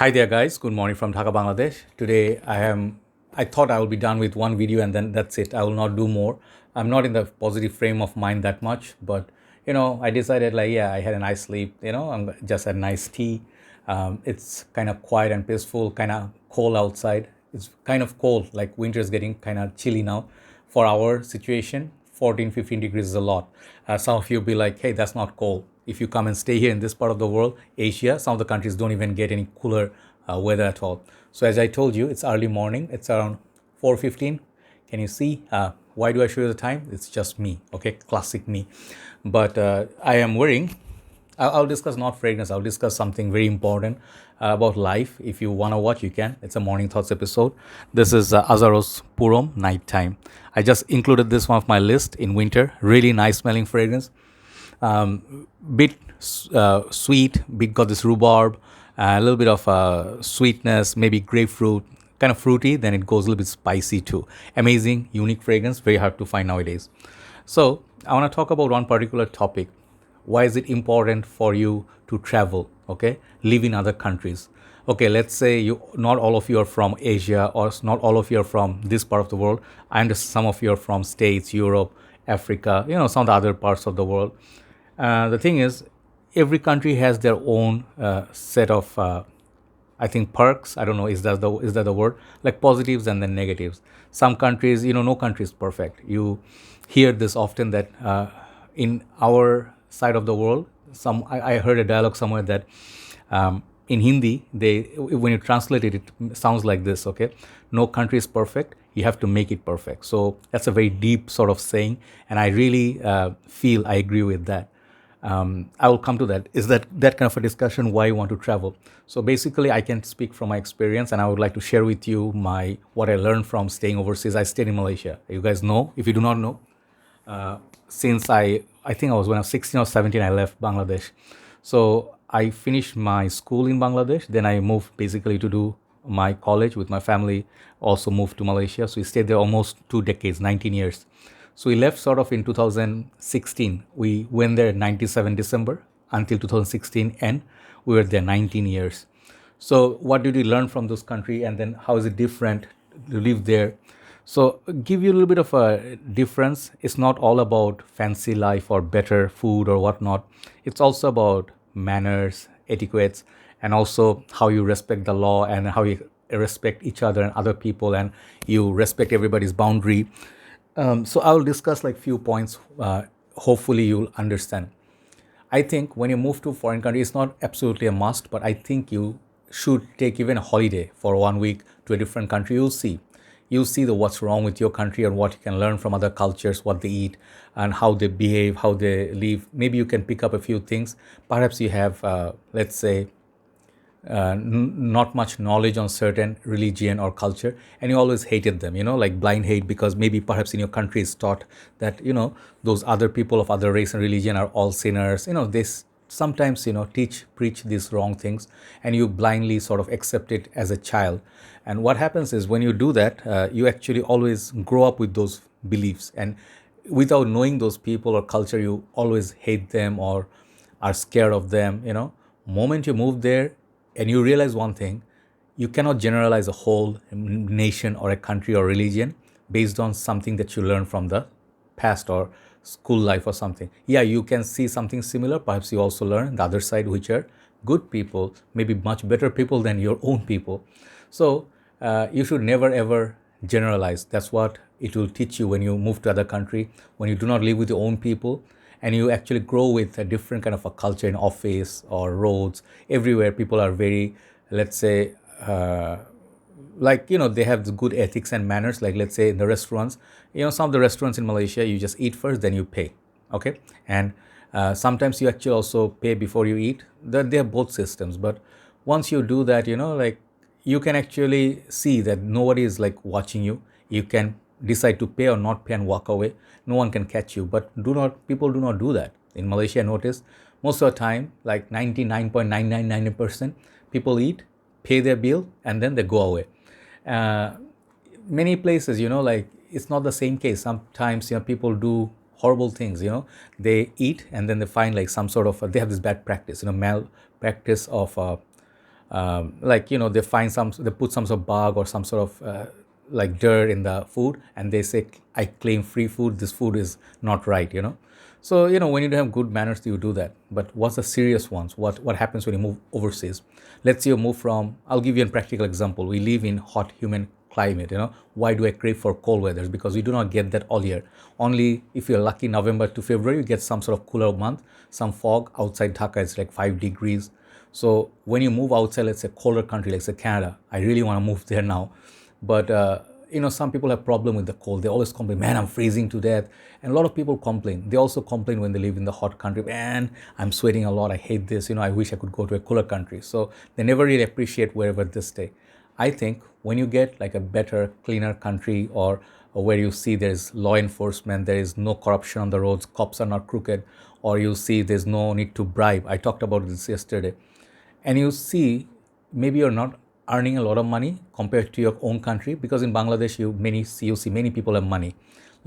Hi there, guys. Good morning from Dhaka, Bangladesh. Today, I thought I will be done with one video and then that's it. I will not do more. I'm not in the positive frame of mind that much, but I decided like, yeah, I had a nice sleep. I'm just a nice tea. It's kind of quiet and peaceful. Kind of cold outside. It's kind of cold. Like winter is getting kind of chilly now. For our situation, 14, 15 degrees is a lot. Some of you be like, hey, that's not cold. If you come and stay here in this part of the world, Asia, some of the countries don't even get any cooler weather at all. So as I told you, it's early morning. It's around 4:15. Can you see? Why do I show you the time? It's just me. Okay, classic me. But I am wearing. I'll discuss not fragrance. I'll discuss something very important about life. If you want to watch, you can. It's a Morning Thoughts episode. This is Azaros Purom Nighttime. I just included this one of my list in winter. Really nice smelling fragrance. Bit sweet, bit got this rhubarb, a little bit of sweetness, maybe grapefruit, kind of fruity. Then it goes a little bit spicy too. Amazing, unique fragrance, very hard to find nowadays. So I want to talk about one particular topic. Why is it important for you to travel? Okay, live in other countries. Okay, let's say not all of you are from Asia, or not all of you are from this part of the world. I understand some of you are from States, Europe, Africa, some of the other parts of the world. The thing is, every country has their own set of, I think, perks. I don't know, is that the word? Like positives and then negatives. Some countries, no country is perfect. You hear this often that in our side of the world, I heard a dialogue somewhere that in Hindi, when you translate it, it sounds like this. Okay, no country is perfect. You have to make it perfect. So that's a very deep sort of saying, and I really feel I agree with that. I will come to that. Is that kind of a discussion why you want to travel? So basically, I can speak from my experience, and I would like to share with you what I learned from staying overseas. I stayed in Malaysia. You guys know, if you do not know, since I think when I was 16 or 17, I left Bangladesh. So I finished my school in Bangladesh. Then I moved basically to do my college with my family. Also moved to Malaysia. So we stayed there almost 2 decades, 19 years. So we left sort of in 2016. We went there in 97 December until 2016 and we were there 19 years. So what did we learn from those country, and then how is it different to live there? So give you a little bit of a difference. It's not all about fancy life or better food or whatnot. It's also about manners, etiquettes, and also how you respect the law and how you respect each other and other people, and you respect everybody's boundary. So I will discuss like few points. Hopefully you'll understand. I think when you move to foreign country, it's not absolutely a must, but I think you should take even a holiday for 1 week to a different country. You'll see the what's wrong with your country and what you can learn from other cultures, what they eat and how they behave, how they live. Maybe you can pick up a few things. Perhaps you have, let's say, not much knowledge on certain religion or culture, and you always hated them, like blind hate, because maybe perhaps in your country it's taught that those other people of other race and religion are all sinners. This sometimes preach these wrong things, and you blindly sort of accept it as a child. And what happens is when you do that, you actually always grow up with those beliefs, and without knowing those people or culture, you always hate them or are scared of them. Moment you move there and you realize one thing: you cannot generalize a whole nation or a country or religion based on something that you learn from the past or school life or something. Yeah, you can see something similar. Perhaps you also learn the other side, which are good people, maybe much better people than your own people. So you should never ever generalize. That's what it will teach you when you move to other country, when you do not live with your own people, and you actually grow with a different kind of a culture in office or roads. Everywhere people are very, let's say, they have the good ethics and manners. Like, let's say, in the restaurants, some of the restaurants in Malaysia, you just eat first, then you pay. Okay. And sometimes you actually also pay before you eat. They have both systems, but once you do that, you can actually see that nobody is like watching you. You can decide to pay or not pay and walk away. No one can catch you. But people do not do that in Malaysia. I notice most of the time, like 99.999%, people eat, pay their bill, and then they go away. uh, Many places, like, it's not the same case. Sometimes, people do horrible things. They eat and then they find like some sort of they have this bad practice, mal practice of Like, they find they put some sort of bug or some sort of like dirt in the food, and they say, I claim free food, this food is not right. So, when you have good manners, you do that. But what's the serious ones? What happens when you move overseas? Let's say you move from, I'll give you a practical example. We live in hot, humid climate. Why do I crave for cold weathers? Because we do not get that all year. Only if you're lucky, November to February, you get some sort of cooler month, some fog. Outside Dhaka, it's like 5 degrees. So when you move outside, let's say colder country, like say Canada, I really want to move there now. But some people have problem with the cold. They always complain, man, I'm freezing to death. And a lot of people complain. They also complain when they live in the hot country, man, I'm sweating a lot. I hate this. I wish I could go to a cooler country. So they never really appreciate wherever they stay. I think when you get like a better, cleaner country, or where you see there's law enforcement, there is no corruption on the roads, cops are not crooked, or you see there's no need to bribe. I talked about this yesterday. And you see maybe you're not earning a lot of money compared to your own country, because in Bangladesh you see many people have money.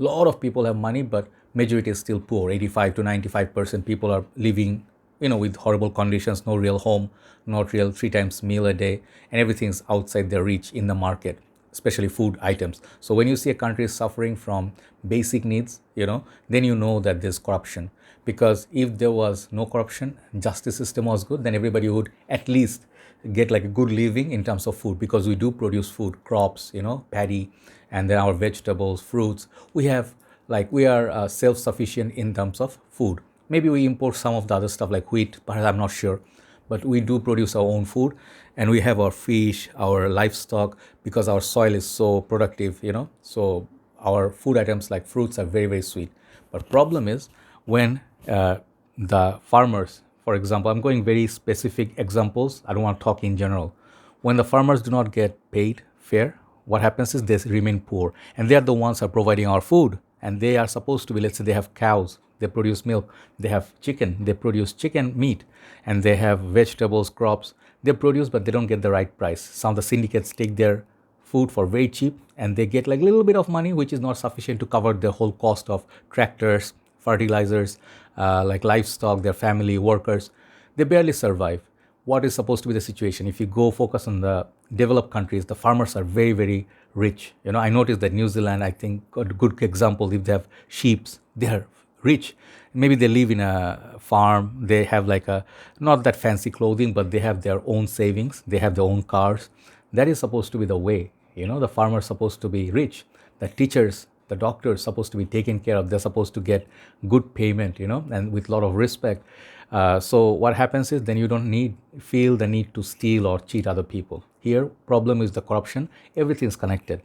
A lot of people have money, but majority is still poor. 85 to 95% people are living with horrible conditions, no real home, not real 3 times meal a day, and everything's outside their reach in the market, especially food items. So when you see a country is suffering from basic needs, then you know that there's corruption. Because if there was no corruption, justice system was good, then everybody would at least get like a good living in terms of food, because we do produce food, crops, paddy, and then our vegetables, fruits. We are self-sufficient in terms of food. Maybe we import some of the other stuff like wheat, perhaps, I'm not sure. But we do produce our own food, and we have our fish, our livestock, because our soil is so productive. So our food items like fruits are very, very sweet. But problem is when the farmers, for example, I'm going very specific examples, I don't want to talk in general. When the farmers do not get paid fair, what happens is they remain poor, and they are the ones who are providing our food, and they are supposed to be, let's say they have cows, they produce milk, they have chicken, they produce chicken meat, and they have vegetables, crops, they produce, but they don't get the right price. Some of the syndicates take their food for very cheap, and they get like a little bit of money, which is not sufficient to cover the whole cost of tractors, fertilizers, like livestock, their family, workers. They barely survive. What is supposed to be the situation? If you go focus on the developed countries, the farmers are very, very rich. I noticed that New Zealand, I think, a good example, if they have sheep, they are rich. Maybe they live in a farm, they have like not that fancy clothing, but they have their own savings, they have their own cars. That is supposed to be the way. The farmers supposed to be rich. The teachers, the doctors supposed to be taken care of. They're supposed to get good payment, and with a lot of respect. So what happens is then you don't feel the need to steal or cheat other people. Here, problem is the corruption. Everything is connected.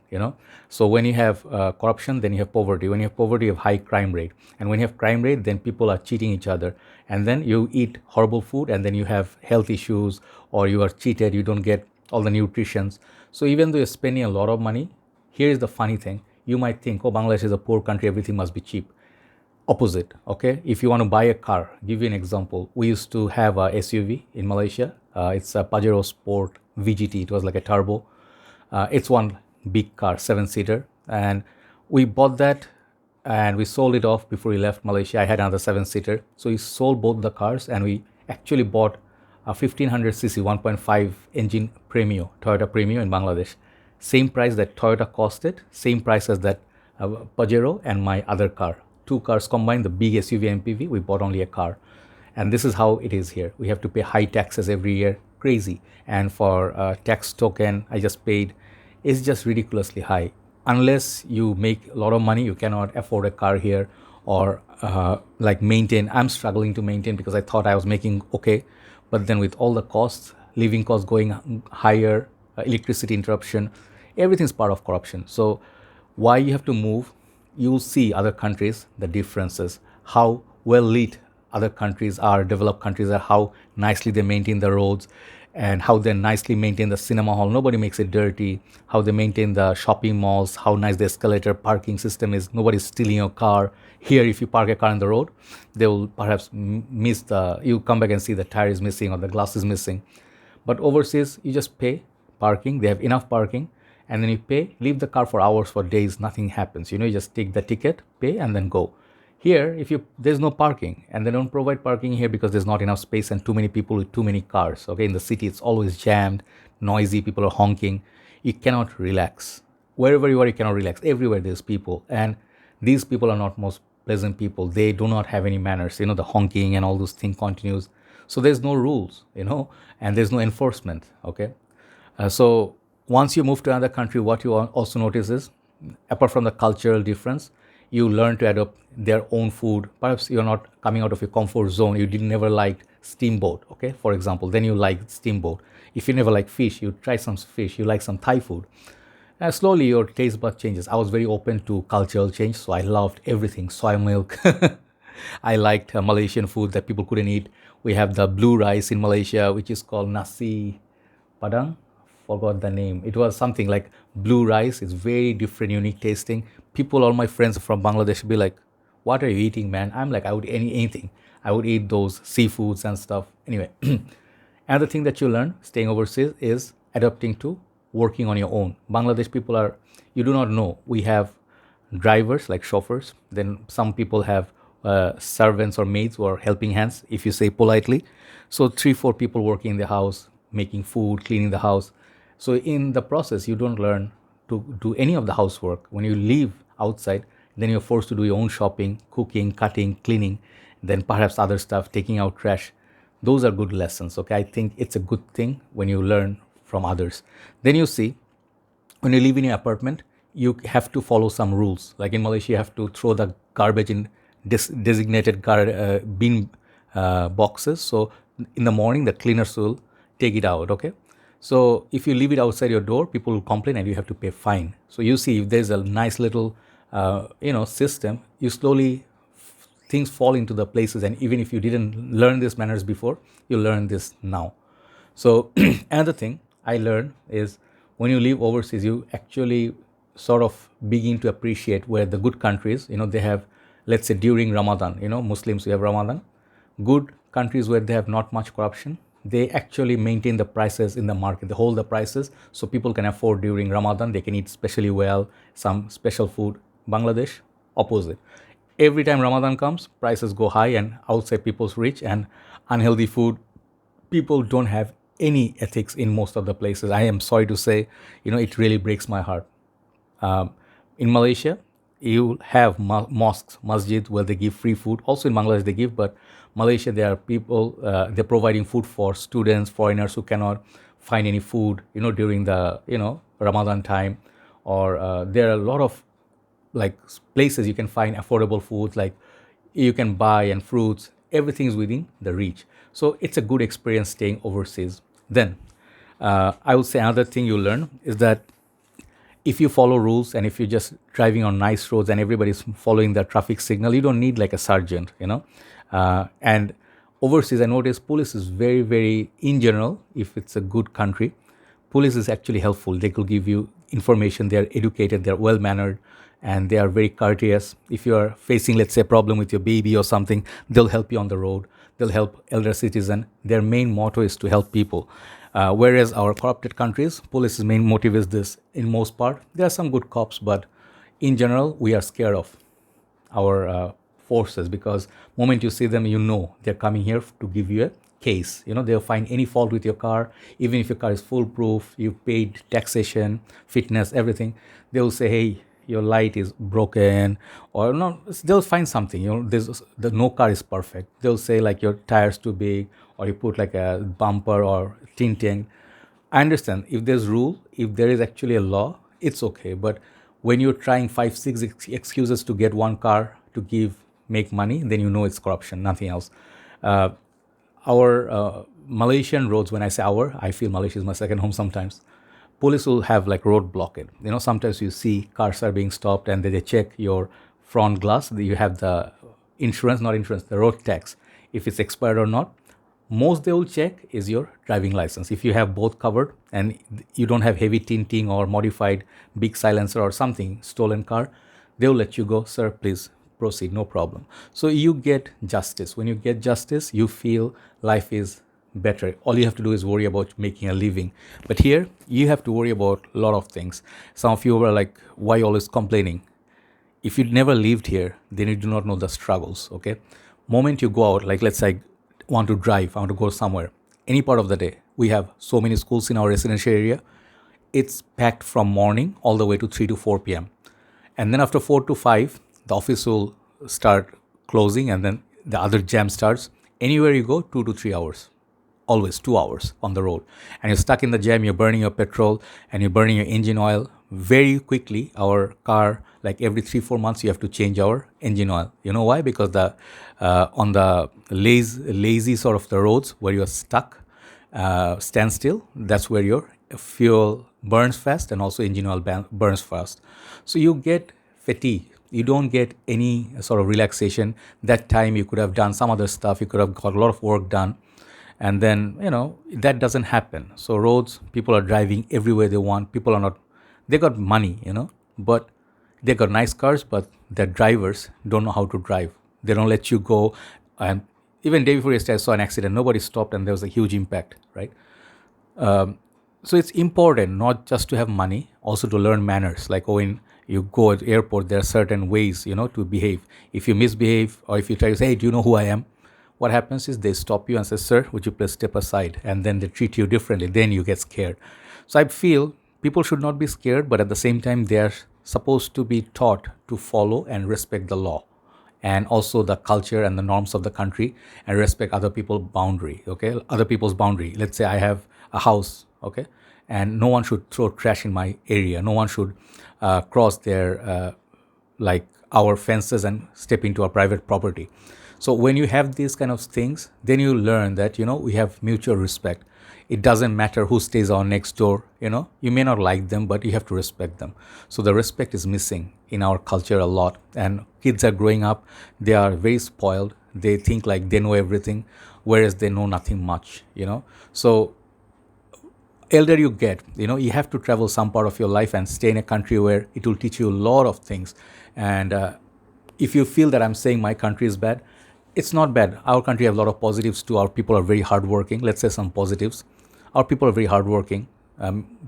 So when you have corruption, then you have poverty. When you have poverty, you have high crime rate. And when you have crime rate, then people are cheating each other. And then you eat horrible food, and then you have health issues, or you are cheated, you don't get all the nutritions. So even though you're spending a lot of money, here is the funny thing. You might think, oh, Bangladesh is a poor country, everything must be cheap. Opposite, okay? If you want to buy a car, give you an example. We used to have a SUV in Malaysia. It's a Pajero Sport VGT. It was like a turbo. It's one big car, 7-seater. And we bought that and we sold it off before we left Malaysia. I had another 7-seater. So we sold both the cars, and we actually bought a 1500cc 1.5 engine Premio, Toyota Premio in Bangladesh. Same price that Toyota costed, same price as that Pajero and my other car. Two cars combined, the big SUV MPV, we bought only a car. And this is how it is here. We have to pay high taxes every year, crazy. And for tax token, I just paid, it's just ridiculously high. Unless you make a lot of money, you cannot afford a car here, or like maintain. I'm struggling to maintain because I thought I was making okay. But then with all the costs, living costs going higher, electricity interruption, everything's part of corruption. So why you have to move? You'll see other countries, the differences, how well lit other countries are, developed countries are, how nicely they maintain the roads, and how they nicely maintain the cinema hall. Nobody makes it dirty. How they maintain the shopping malls, how nice the escalator parking system is. Nobody's stealing your car. Here, if you park a car on the road, they will perhaps miss you come back and see the tire is missing or the glass is missing. But overseas, you just pay parking. They have enough parking. And then you pay, leave the car for hours, for days, nothing happens. You just take the ticket, pay, and then go. Here, if you there's no parking, and they don't provide parking here because there's not enough space and too many people with too many cars. Okay, in the city, it's always jammed, noisy. People are honking. You cannot relax. Wherever you are, you cannot relax. Everywhere there's people, and these people are not most pleasant people. They do not have any manners. The honking and all those things continues. So there's no rules, and there's no enforcement. Okay, so once you move to another country, what you also notice is, apart from the cultural difference, you learn to adopt their own food. Perhaps you're not coming out of your comfort zone. You did never liked steamboat, okay, for example. Then you like steamboat. If you never like fish, you try some fish. You like some Thai food. And slowly your taste bud changes. I was very open to cultural change, so I loved everything. Soy milk. I liked Malaysian food that people couldn't eat. We have the blue rice in Malaysia, which is called nasi Padang, forgot the name. It was something like blue rice. It's very different, unique tasting. People, all my friends from Bangladesh, be like, "What are you eating, man?" I'm like, "I would eat anything. I would eat those seafoods and stuff." Anyway, another thing that you learn staying overseas is adapting to working on your own. Bangladesh people are, you do not know. We have drivers like chauffeurs. Then some people have servants or maids who are helping hands, if you say politely. So three, four people working in the house, making food, cleaning the house. So in the process, you don't learn to do any of the housework. When you leave outside, then you're forced to do your own shopping, cooking, cutting, cleaning, then perhaps other stuff, taking out trash. Those are good lessons. Okay, I think it's a good thing when you learn from others. Then you see, when you live in your apartment, you have to follow some rules. Like in Malaysia, you have to throw the garbage in designated bin boxes. So in the morning, the cleaners will take it out. Okay. So if you leave it outside your door, people will complain and you have to pay fine. So you see, if there's a nice little, system, you slowly things fall into the places. And even if you didn't learn these manners before, you learn this now. So another thing I learned is, when you live overseas, you actually sort of begin to appreciate where the good countries, they have, let's say during Ramadan, Muslims, we have Ramadan, good countries where they have not much corruption, they actually maintain the prices in the market. They hold the prices so people can afford during Ramadan. They can eat specially well, some special food. Bangladesh, opposite. Every time Ramadan comes, prices go high and outside people's rich and unhealthy food. People don't have any ethics in most of the places. I am sorry to say, it really breaks my heart. In Malaysia, you have mosques, masjids where they give free food. Also in Bangladesh they give, but Malaysia, there are people, they're providing food for students, foreigners who cannot find any food, during the, Ramadan time. Or there are a lot of like places you can find affordable foods, like you can buy, and fruits, everything is within the reach. So it's a good experience staying overseas. Then I would say another thing you learn is that if you follow rules, and if you're just driving on nice roads and everybody's following the traffic signal, you don't need like a sergeant, and overseas, I notice police is very, very, in general, if it's a good country, police is actually helpful. They could give you information. They are educated, they are well mannered, and they are very courteous. If you are facing, let's say, a problem with your baby or something, they'll help you on the road. They'll help elder citizen. Their main motto is to help people. Whereas our corrupted countries, police's main motive is this. In most part, there are some good cops, but in general, we are scared of our forces, because moment you see them, they're coming here to give you a case. They'll find any fault with your car, even if your car is foolproof, you paid taxation, fitness, everything. They will say, hey, your light is broken, or no, they'll find something. The no car is perfect. They'll say like your tire's too big, or you put like a bumper or tinting. I understand if there's rule, if there is actually a law, it's okay. But when you're trying 5, 6 excuses to get one car to make money, then it's corruption, nothing else. Our Malaysian roads, when I say our, I feel Malaysia is my second home sometimes. Police will have like road blockade. Sometimes you see cars are being stopped and they check your front glass. You have the insurance, not insurance, the road tax, if it's expired or not. Most they will check is your driving license. If you have both covered and you don't have heavy tinting or modified big silencer or something, stolen car, they'll let you go. Sir, please proceed, no problem. So you get justice. When you get justice, you feel life is better. All you have to do is worry about making a living. But here, you have to worry about a lot of things. Some of you were like, why always complaining? if you never lived here, then you do not know the struggles. Okay, moment you go out, like let's say I want to drive, I want to go somewhere, any part of the day. We have so many schools in our residential area. It's packed from morning all the way to 3 to 4 p.m. And then after 4 to 5, the office will start closing, and then the other jam starts. Anywhere you go, 2 to 3 hours, always 2 hours on the road. And you're stuck in the jam, you're burning your petrol and you're burning your engine oil. Very quickly, our car, like every 3 4 months, you have to change our engine oil. You know why? Because the on the lazy sort of the roads where you're stuck, standstill, that's where your fuel burns fast and also engine oil burns fast. So you get fatigue. You don't get any sort of relaxation. That time you could have done some other stuff. You could have got a lot of work done. And then, that doesn't happen. So roads, people are driving everywhere they want. People are not, they got money, but they got nice cars, but their drivers don't know how to drive. They don't let you go. And even day before yesterday, I saw an accident. Nobody stopped, and there was a huge impact, right? So it's important not just to have money, also to learn manners. Like when you go at the airport, there are certain ways, to behave. If you misbehave, or if you try to say, hey, do you know who I am? What happens is they stop you and say, sir, would you please step aside? And then they treat you differently. Then you get scared. So I feel people should not be scared, but at the same time, they are supposed to be taught to follow and respect the law, and also the culture and the norms of the country, and respect other people's boundary. Okay, other people's boundary. Let's say I have a house. Okay, and no one should throw trash in my area. No one should cross their like our fences and step into our private property. So when you have these kind of things, then you learn that we have mutual respect. It doesn't matter who stays on next door. You may not like them, but you have to respect them. So the respect is missing in our culture a lot, and kids are growing up. They are very spoiled. They think like they know everything, whereas they know nothing much. So elder you get, you have to travel some part of your life and stay in a country where it will teach you a lot of things. And if you feel that I'm saying my country is bad, it's not bad. Our country has a lot of positives too. Our people are very hardworking. Let's say some positives. Our people are very hardworking.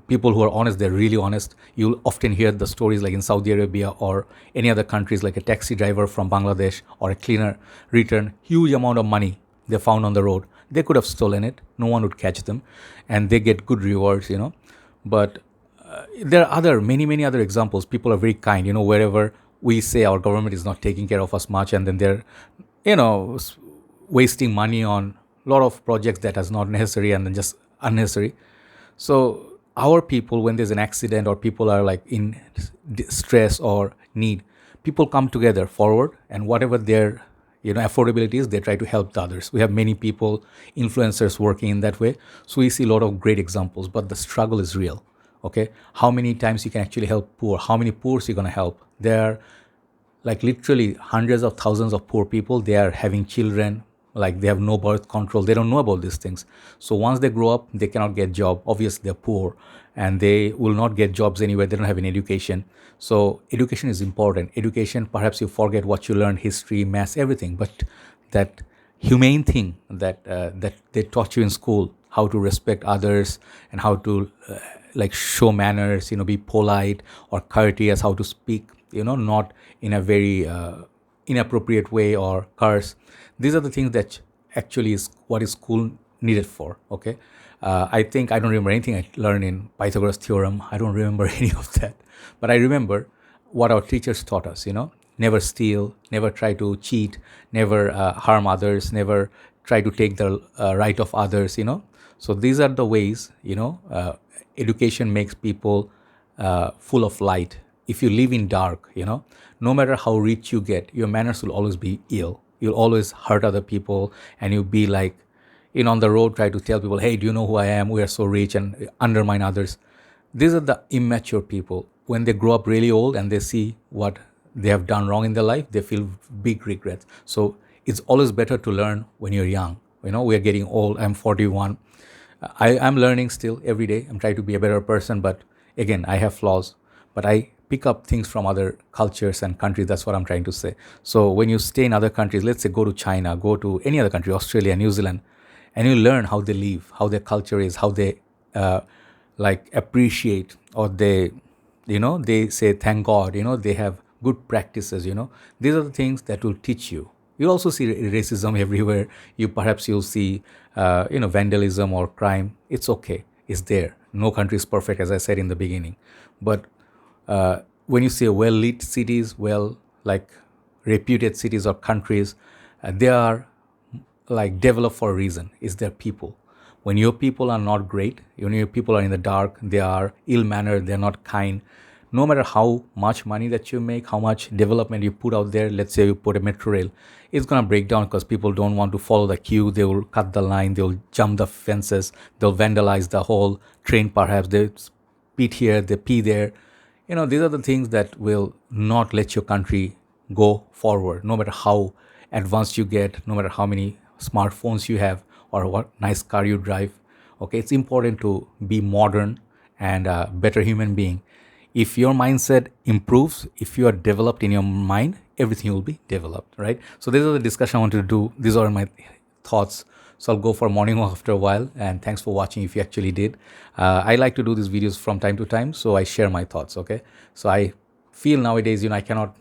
People who are honest, they're really honest. You'll often hear the stories like in Saudi Arabia or any other countries, like a taxi driver from Bangladesh or a cleaner return huge amount of money they found on the road. They could have stolen it. No one would catch them, and they get good rewards. But there are many other examples. People are very kind. Wherever we say our government is not taking care of us much, and then they're, wasting money on a lot of projects that is not necessary and then just unnecessary. So our people, when there's an accident or people are like in stress or need, people come together forward, and whatever their affordability is, they try to help the others. We have many people, influencers working in that way. So we see a lot of great examples, but the struggle is real. Okay, how many times you can actually help poor? How many poor you're gonna help? There are like literally hundreds of thousands of poor people. They are having children, like they have no birth control. They don't know about these things. So once they grow up, they cannot get job. Obviously they're poor, and they will not get jobs anywhere. They don't have any education. So education is important. Education, perhaps you forget what you learned, history, maths, everything, but that humane thing that they taught you in school, how to respect others and how to like show manners, be polite or courteous, how to speak, not in a very inappropriate way or curse. These are the things that actually is what is school needed for. Okay, I think I don't remember anything I learned in Pythagoras theorem. I don't remember any of that, but I remember what our teachers taught us. Never steal, never try to cheat, never harm others, never try to take the right of others. So these are the ways. Education makes people full of light. If you live in dark, no matter how rich you get, your manners will always be ill. You'll always hurt other people, and you'll be like, on the road, try to tell people, hey, do you know who I am? We are so rich, and undermine others. These are the immature people. When they grow up really old and they see what they have done wrong in their life, they feel big regrets. So it's always better to learn when you're young. We are getting old. I'm 41. I'm learning still every day. I'm trying to be a better person, but again, I have flaws. But I pick up things from other cultures and countries. That's what I'm trying to say. So when you stay in other countries, let's say go to China, go to any other country, Australia, New Zealand, and you learn how they live, how their culture is, how they like appreciate, or they say thank God. They have good practices, these are the things that will teach you. You also see racism everywhere. You'll see vandalism or crime. It's okay, it's there. No country is perfect, as I said in the beginning. But when you see well lit cities, well, like reputed cities or countries, they are like developed for a reason. Is their people. When your people are not great, when your people are in the dark, they are ill mannered, they're not kind. No matter how much money that you make, how much development you put out there, let's say you put a metro rail, it's gonna break down because people don't want to follow the queue. They will cut the line, they will jump the fences, they'll vandalize the whole train. Perhaps they spit here, they pee there. These are the things that will not let your country go forward, no matter how advanced you get, no matter how many smartphones you have or what nice car you drive. Okay, it's important to be modern and a better human being. If your mindset improves, if you are developed in your mind, everything will be developed, right? So this is the discussion I wanted to do. These are my thoughts. So I'll go for morning walk after a while, and thanks for watching if you actually did. I like to do these videos from time to time, so I share my thoughts, okay? So I feel nowadays, I cannot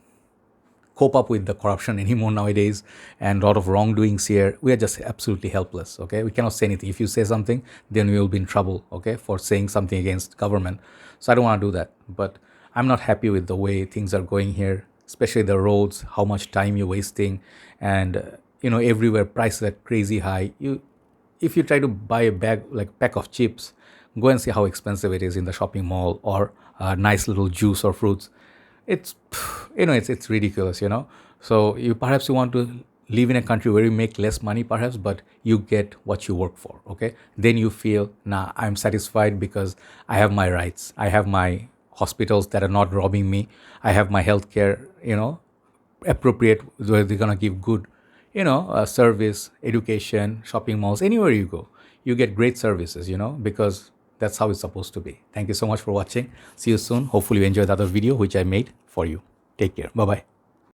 cope up with the corruption anymore nowadays, and a lot of wrongdoings here. We are just absolutely helpless, okay? We cannot say anything. If you say something, then we will be in trouble, okay, for saying something against government. So I don't want to do that. But I'm not happy with the way things are going here, especially the roads, how much time you're wasting, and everywhere prices are crazy high. If you try to buy a pack of chips, go and see how expensive it is in the shopping mall, or a nice little juice or fruits. It's it's ridiculous. So you want to live in a country where you make less money perhaps, but you get what you work for, okay? Then you feel, nah, I'm satisfied because I have my rights, I have my hospitals that are not robbing me, I have my healthcare appropriate, where they're gonna give good service, education, shopping malls. Anywhere you go, you get great services, because that's how it's supposed to be. Thank you so much for watching. See you soon. Hopefully you enjoyed the other video which I made for you. Take care. Bye bye.